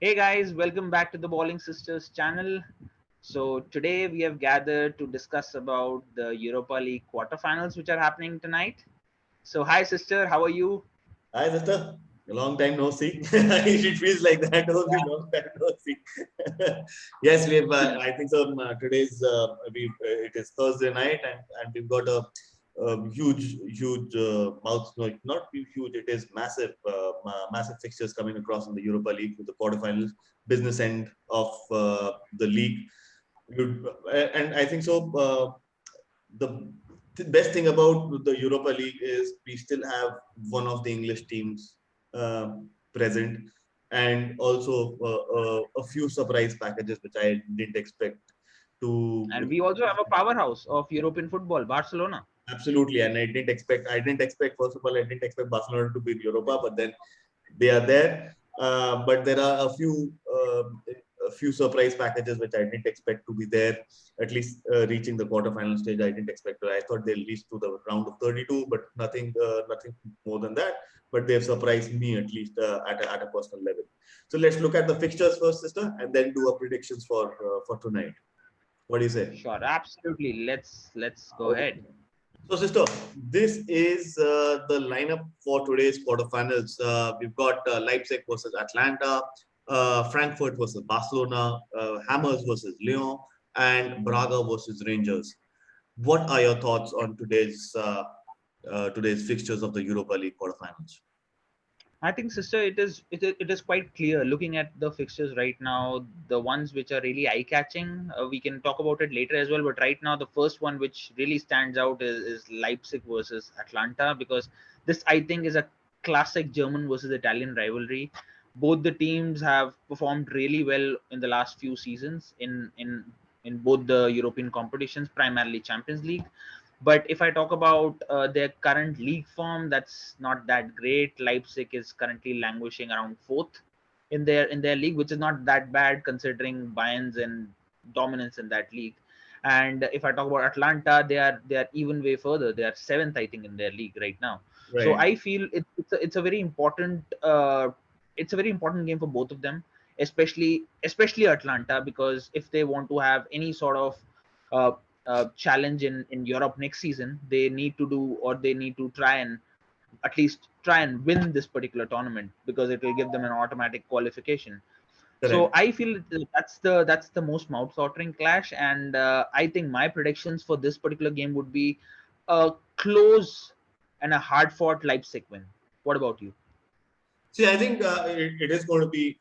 Hey guys, welcome back to the Bowling Sisters channel. So today we have gathered to discuss about the Europa League Quarter Finals which are happening tonight. So hi sister, how are you? Hi, sister. A long time no see. It feels like that. Only long time no see. Yes, we have. I think so. Today's it is Thursday night, and we've got a huge mouth. No, not huge. It is massive, massive fixtures coming across in the Europa League with the quarterfinals, business end of the league. And I think so. The best thing about the Europa League is we still have one of the English teams present, and also a few surprise packages which I didn't expect to. And we also have a powerhouse of European football, Barcelona. Absolutely, and I didn't expect. First of all, I didn't expect Barcelona to be in Europa, but then they are there. But there are a few surprise packages which I didn't expect to be there. At least reaching the quarterfinal stage, I didn't expect to. I thought they'll reach to the round of 32, but nothing more than that. But they've surprised me at least at a personal level. So let's look at the fixtures first, sister, and then do our predictions for tonight. What do you say? Sure, absolutely. Let's go ahead. So, sister, this is the lineup for today's quarterfinals. We've got Leipzig versus Atalanta, Frankfurt versus Barcelona, Hammers versus Lyon, and Braga versus Rangers. What are your thoughts on today's fixtures of the Europa League quarterfinals? I think, sister, it is quite clear looking at the fixtures right now. The ones which are really eye-catching, we can talk about it later as well. But right now, the first one which really stands out is Leipzig versus Atlanta, because this I think is a classic German versus Italian rivalry. Both the teams have performed really well in the last few seasons in both the European competitions, primarily Champions League. But if I talk about their current league form, that's not that great. Leipzig is currently languishing around fourth in their league, which is not that bad considering Bayern's and dominance in that league. And if I talk about Atlanta, they are even way further. They are seventh, I think, in their league right now. So Right. I feel it's a very important it's a very important game for both of them, especially Atlanta, because if they want to have any sort of uh, challenge in Europe next season, they need to do, or they need to try and at least try and win this particular tournament, because it will give them an automatic qualification. So Correct. I feel that's the most mouth-watering clash, and I think my predictions for this particular game would be a close and a hard-fought Leipzig win. What about you? See, I think it is going to be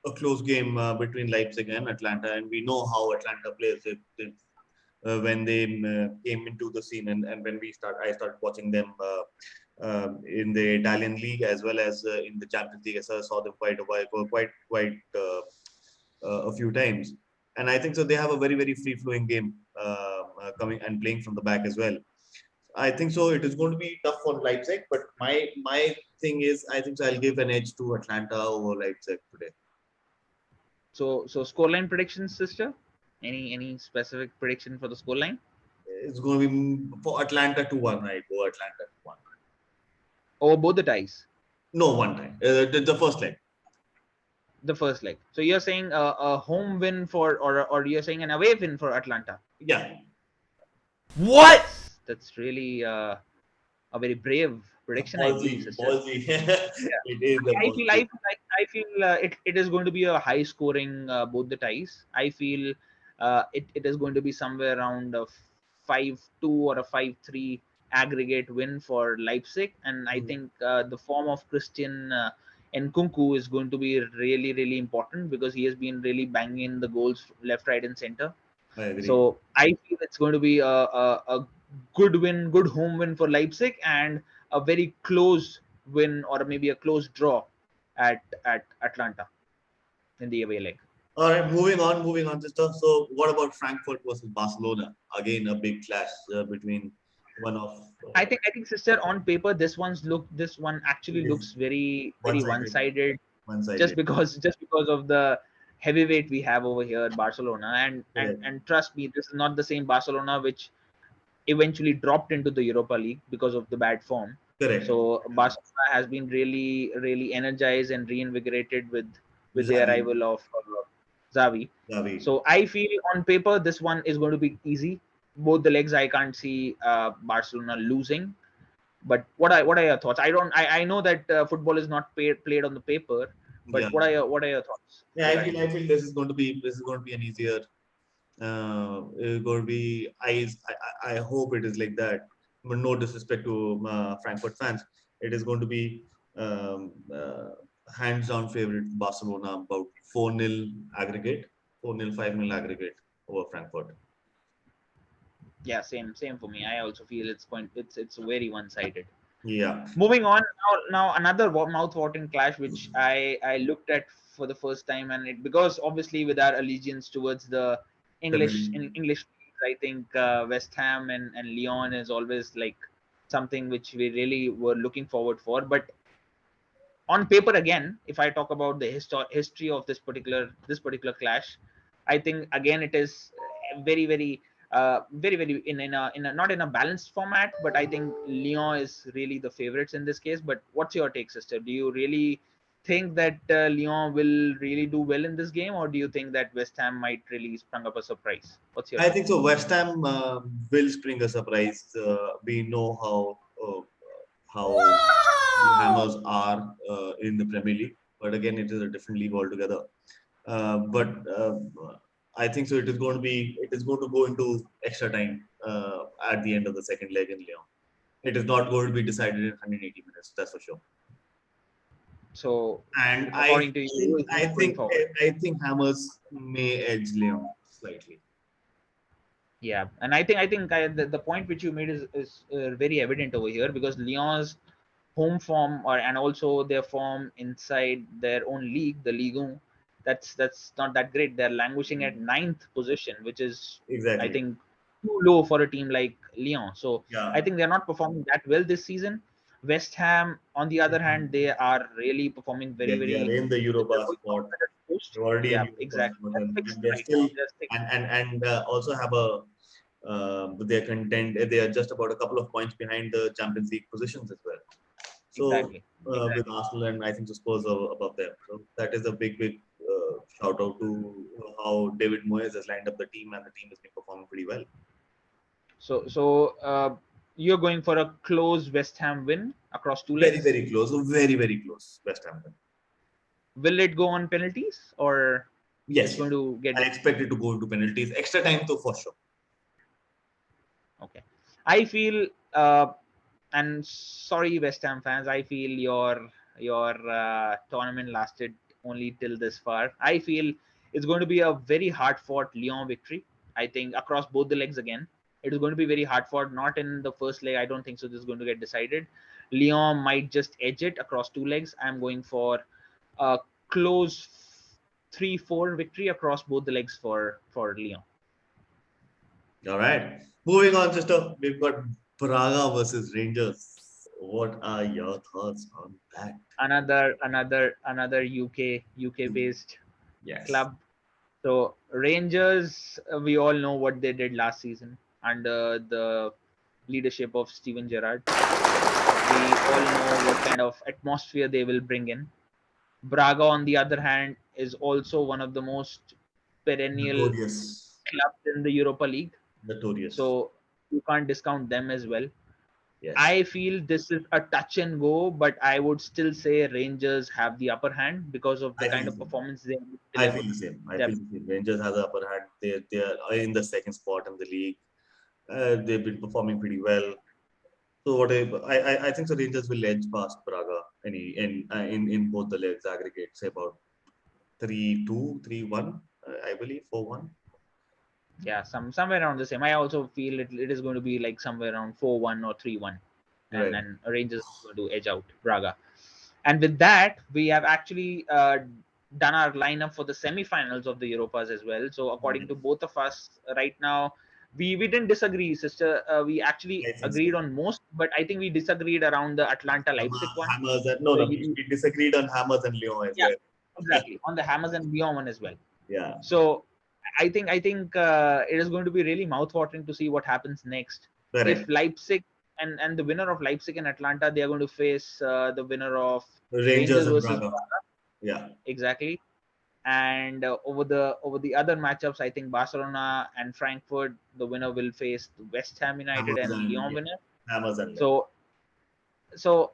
a close game between Leipzig and Atlanta, and we know how Atlanta plays. When they came into the scene, and when I started watching them in the Italian league as well as in the Champions League. I saw them quite a while, a few times, and I think so. They have a very free flowing game coming and playing from the back as well. I think so. It is going to be tough for Leipzig, but my thing is, I think so. I'll give an edge to Atlanta over Leipzig today. So scoreline predictions, sister. Any specific prediction for the scoreline? It's going to be for Atlanta to one. I go Atlanta to one. Over both the ties? No, one time. The first leg. The first leg. So you're saying a home win for, or you're saying an away win for Atlanta? Yeah. What? That's really a very brave prediction, I believe, Ballsy, sister. ballsy. Yeah. It is the I feel I ballsy. feel like I feel it is going to be a high scoring both the ties. I feel it is going to be somewhere around a 5-2 or a 5-3 aggregate win for Leipzig, and I Mhm. think the form of Christian Nkunku is going to be really important, because he has been really banging in the goals left, right, and center. I agree. So I feel it's going to be a good win, good home win for Leipzig, and a very close win, or maybe a close draw at Atlanta in the away leg. All right, moving on, sister. So, what about Frankfurt versus Barcelona? Again, a big clash between one of I think, sister, on paper this one actually it is looks very one-sided, one-sided, just one-sided. because of the heavyweight we have over here at Barcelona, and and Correct, and trust me, this is not the same Barcelona which eventually dropped into the Europa League because of the bad form. correct. So Barcelona has been really energized and reinvigorated with with the arrival of Xavi. Xavi. So I feel on paper this one is going to be easy. Both the legs, I can't see Barcelona losing. But what are your thoughts? I know that football is not played on the paper, but Yeah. what are your thoughts Yeah, regarding I this? feel this is going to be an easier. It's going to be. I hope it is like that. But no disrespect to Frankfurt fans, it is going to be hands-down favorite Barcelona, about 4-0 aggregate, 4-0, 5-0 aggregate over Frankfurt. Yeah, same for me. I also feel it's very one-sided. Yeah, Moving on now another mouth-watering clash which I looked at for the first time, and it because obviously with our allegiance towards the Premier English League. in English leagues, I think West Ham and Lyon is always like something which we really were looking forward for. But on paper again, if I talk about the history of this particular clash, I think again it is very in a not in a balanced format, but I think Lyon is really the favorites in this case. But what's your take, sister? Do you really think that Lyon will really do well in this game, or do you think that West Ham might really sprung up a surprise? What's your I take? think so. West Ham will spring a surprise. We know how the Hammers are in the Premier League, but again, it is a different league altogether. But I think so. It is going to go into extra time at the end of the second leg in Lyon. It is not going to be decided in 180 minutes. That's for sure. So, And according to you, who is going forward? I think Hammers may edge Lyon slightly. Yeah, and I think the point which you made is very evident over here because Lyon's home form and also their form inside their own league, the Ligue 1, that's not that great. They're languishing at ninth position, which is I Exactly. think too low for a team like Lyon. So I Yeah. think they're not performing that well this season. West Ham, on the other hand, they are really performing very They are very. in the They're Europa going on spot. at a post. They're already in Yeah, Europa exactly. spot, They're and fixed they're right now. still They're fixed. and also have a they're content. They are just about a couple of points behind the Champions League positions as well. So Exactly. with Exactly. Arsenal and I think the Spurs are above them. So that is a big shout out to how David Moyes has lined up the team, and the team has been performing pretty well. So you're going for a close West Ham win across two Very legs. very close. Very close. West Ham. Will it go on penalties or it's Yes, going to get I expect it to go into penalties. Extra time though for sure. okay? I feel and sorry West Ham fans, I feel your tournament lasted only till this far. I feel it's going to be a very hard fought Lyon victory. I think across both the legs again. It is going to be very hard fought. Not in the first leg. I don't think so. This is going to get decided. Lyon might just edge it across two legs. I'm going for a close 3-4 victory across both the legs for Lyon. All right. Moving on, sister. We've got Braga versus Rangers. What are your thoughts on that? Another UK based Yes. club. So Rangers, we all know what they did last season under the leadership of Steven Gerrard. We all know what kind of atmosphere they will bring in. Braga, on the other hand, is also one of the most perennial Notorious. clubs in the Europa League. Notorious. So you can't discount them as well. Yes. I feel this is a touch and go, but I would still say Rangers have the upper hand because of the I feel kind the of same. performance they I delivered. feel the same. I They're feel the same. Rangers has the upper hand. They are in the second spot in the league. They've been performing pretty well. So what I think the Rangers will edge past Braga in both the legs aggregate, say about 3-2, 3-1, I believe 4-1. yeah, somewhere around the same. I also feel it is going to be like somewhere around 4-1 or 3-1, and Right. then Rangers are going to edge out Braga. And with that, we have actually done our lineup for the semi-finals of the Europas as well. So according to both of us, right now, we didn't disagree, sister. We actually I think so. agreed on most, but I think we disagreed around the Atlanta Leipzig one. Hammers and no, So no, we disagreed on Hammers and Lyon as yeah, well. exactly, on the Hammers and Lyon one as well. Yeah, So I think it is going to be really mouthwatering to see what happens next. If correct. Leipzig and the winner of Leipzig and Atlanta, they are going to face the winner of Rangers Rangers and versus Braga. Braga. Yeah, Exactly. And over the other matchups, I think Barcelona and Frankfurt, the winner will face the West Ham United Hammers and and Lyon yeah, winner. Hammers and them. So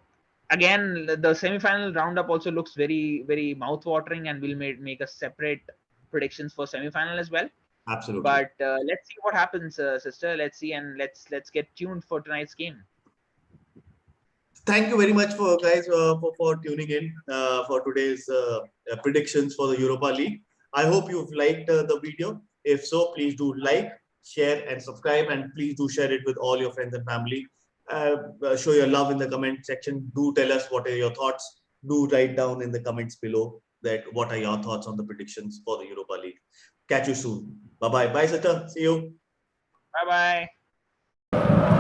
again, the semi-final roundup also looks very mouth-watering, and we'll make a separate predictions for semi-final as well. Absolutely. But let's see what happens, sister. Let's see, and let's get tuned for tonight's game. Thank you very much for guys for tuning in for today's predictions for the Europa League. I hope you've liked the video. If so, please do like, share, and subscribe, and please do share it with all your friends and family. Show your love in the comment section. Do tell us what are your thoughts. Do write down in the comments below that what are your thoughts on the predictions for the Europa League. Catch you soon. Bye bye. Bye, Sita. See you. Bye bye.